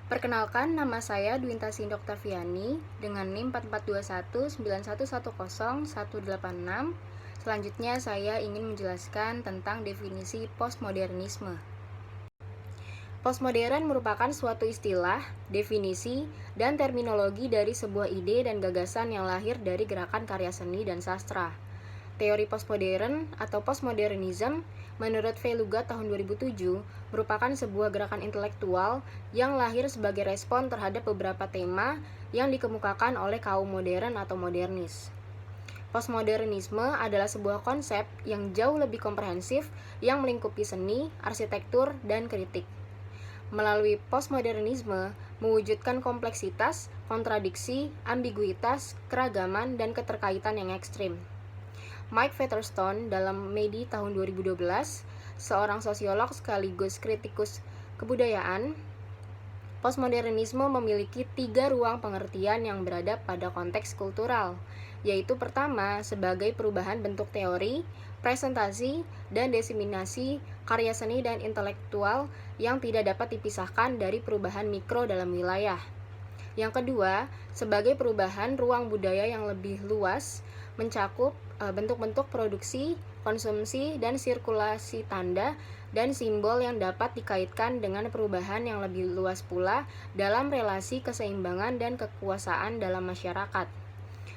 Perkenalkan, nama saya Dwinta Sinda Oktaviani dengan NIM 4421910186. Selanjutnya saya ingin menjelaskan tentang definisi postmodernisme. Postmodern merupakan suatu istilah, definisi, dan terminologi dari sebuah ide dan gagasan yang lahir dari gerakan karya seni dan sastra. Teori postmodern atau postmodernism menurut V. Lugat tahun 2007 merupakan sebuah gerakan intelektual yang lahir sebagai respon terhadap beberapa tema yang dikemukakan oleh kaum modern atau modernis. Postmodernisme adalah sebuah konsep yang jauh lebih komprehensif yang melingkupi seni, arsitektur, dan kritik. Melalui postmodernisme mewujudkan kompleksitas, kontradiksi, ambiguitas, keragaman, dan keterkaitan yang ekstrim. Mike Featherstone dalam Medi tahun 2012, seorang sosiolog sekaligus kritikus kebudayaan, postmodernisme memiliki 3 ruang pengertian yang berada pada konteks kultural, yaitu pertama sebagai perubahan bentuk teori, presentasi, dan diseminasi karya seni dan intelektual yang tidak dapat dipisahkan dari perubahan mikro dalam wilayah. Yang kedua, sebagai perubahan ruang budaya yang lebih luas, mencakup bentuk-bentuk produksi, konsumsi, dan sirkulasi tanda dan simbol yang dapat dikaitkan dengan perubahan yang lebih luas pula dalam relasi keseimbangan dan kekuasaan dalam masyarakat.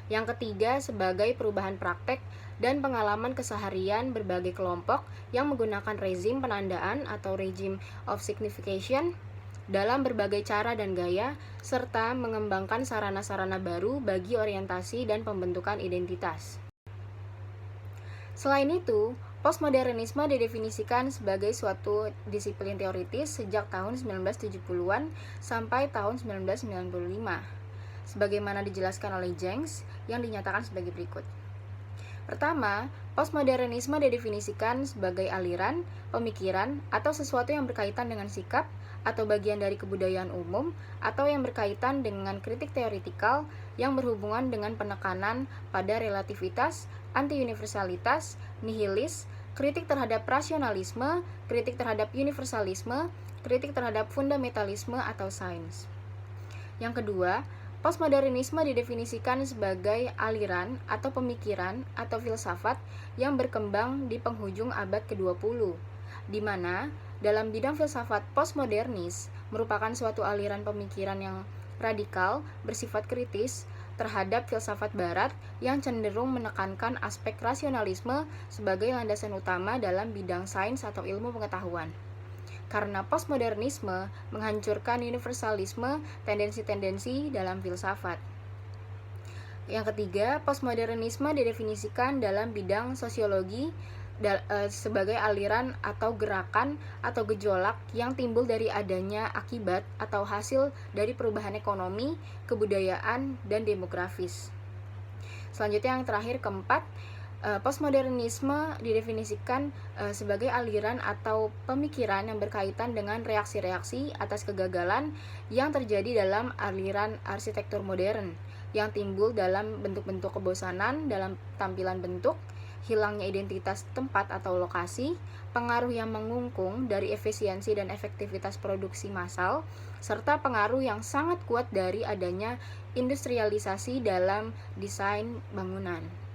Yang ketiga, sebagai perubahan praktek dan pengalaman keseharian berbagai kelompok yang menggunakan rezim penandaan atau regime of signification dalam berbagai cara dan gaya, serta mengembangkan sarana-sarana baru bagi orientasi dan pembentukan identitas. Selain itu, postmodernisme didefinisikan sebagai suatu disiplin teoritis sejak tahun 1970-an sampai tahun 1995, sebagaimana dijelaskan oleh Jenks yang dinyatakan sebagai berikut. Pertama, postmodernisme didefinisikan sebagai aliran, pemikiran, atau sesuatu yang berkaitan dengan sikap atau bagian dari kebudayaan umum atau yang berkaitan dengan kritik teoritikal yang berhubungan dengan penekanan pada relativitas, anti-universalitas, nihilis, kritik terhadap rasionalisme, kritik terhadap universalisme, kritik terhadap fundamentalisme atau sains. Yang kedua, postmodernisme didefinisikan sebagai aliran atau pemikiran atau filsafat yang berkembang di penghujung abad ke-20, di mana dalam bidang filsafat postmodernis merupakan suatu aliran pemikiran yang radikal bersifat kritis terhadap filsafat barat yang cenderung menekankan aspek rasionalisme sebagai landasan utama dalam bidang sains atau ilmu pengetahuan. Karena postmodernisme menghancurkan universalisme tendensi-tendensi dalam filsafat. Yang ketiga, postmodernisme didefinisikan dalam bidang sosiologi sebagai aliran atau gerakan atau gejolak yang timbul dari adanya akibat atau hasil dari perubahan ekonomi, kebudayaan, dan demografis. Selanjutnya yang terakhir, keempat, postmodernisme didefinisikan sebagai aliran atau pemikiran yang berkaitan dengan reaksi-reaksi atas kegagalan yang terjadi dalam aliran arsitektur modern yang timbul dalam bentuk-bentuk kebosanan dalam tampilan bentuk, hilangnya identitas tempat atau lokasi, pengaruh yang mengungkung dari efisiensi dan efektivitas produksi massal, serta pengaruh yang sangat kuat dari adanya industrialisasi dalam desain bangunan.